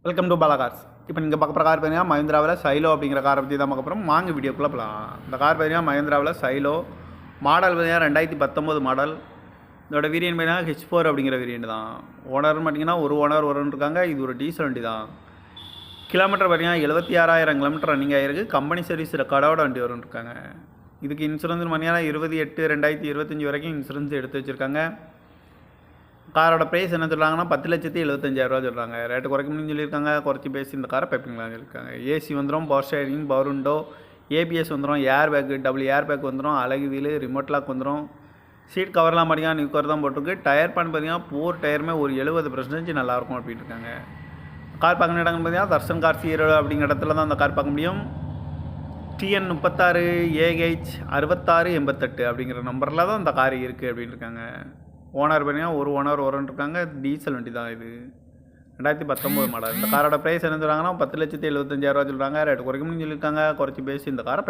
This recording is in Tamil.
Welcome to Bala cars. இப்போ நீங்கள் பார்க்க போகிற கார் பார்த்தீங்கன்னா மஹிந்திராவில் சைலோ அப்படிங்கிற காரை பற்றி தான் பார்க்க போகிறோம். வாங்க வீடியோக்குள்ளே போகலாம். இந்த கார் பார்த்தீங்கன்னா மஹிந்திராவில் சைலோ மாடல் பார்த்தீங்கன்னா 2019 மாடல். இதோட வேரியன்ட் பார்த்தீங்கன்னா H4 அப்படிங்கிற வேரியன்ட் தான். ஓனர்னு பார்த்தீங்கன்னா ஒரு ஓனர் இருக்காங்க. இது ஒரு டீசல் வண்டி தான். கிலோமீட்டர் பார்த்தீங்கன்னா 76,000 கிலோமீட்டர் ரன்னிங் ஆகிருக்கு. கம்பெனி சர்வீஸ் ரெக்கார்டோட வண்டி இருக்காங்க. இதுக்கு இன்சூரன்ஸ் பார்த்தீங்கன்னா 28/2025 வரைக்கும் இன்சூரன்ஸ் எடுத்து வச்சுருக்காங்க. காரோட ப்ரைஸ் என்ன சொல்கிறாங்கன்னா 10,75,000 சொல்கிறாங்க. ரேட்டு குறைக்க முடியும்னு சொல்லியிருக்காங்க. குறைச்சி பேசி இந்த காரை பைப்பிங்களான்னு சொல்லியிருக்காங்க. ஏசி வந்துடும், power steering, power window, ABS வந்துடும், air bag, double air bag வந்துடும், அழகு வீலு, ரிமோட் லாக் வந்துடும். சீட் கவர்லாம் பார்த்தீங்கன்னா நியூ கவர் தான் போட்டிருக்கு. டயர் பான் பார்த்தீங்கன்னா 4 டயருமே ஒரு 70% நல்லாயிருக்கும் அப்படின்ட்டு இருக்காங்க. கார் பார்க்கணும் இடங்கள்னு பார்த்தீங்கன்னா தர்ஷன் கார்ஸ் ஈரோடு அப்படிங்கிற இடத்துல தான் அந்த கார் பார்க்க முடியும். TN 36 AH 6688 அப்படிங்கிற நம்பரில் தான் இந்த கார் இருக்குது அப்படின்னு இருக்காங்க. ஓனர் பார்த்தீங்கன்னா ஒரு ஓனர் இருக்காங்க. டீசல் வண்டி தான் இது. 2019 மாடல். இந்த காரோட ப்ரைஸ் என்ன சொல்கிறாங்கன்னா 10,75,000 சொல்கிறாங்க. ரேட்டு குறைக்கணும்னு சொல்லியிருக்காங்க. குறைச்சி பேசி இந்த காரை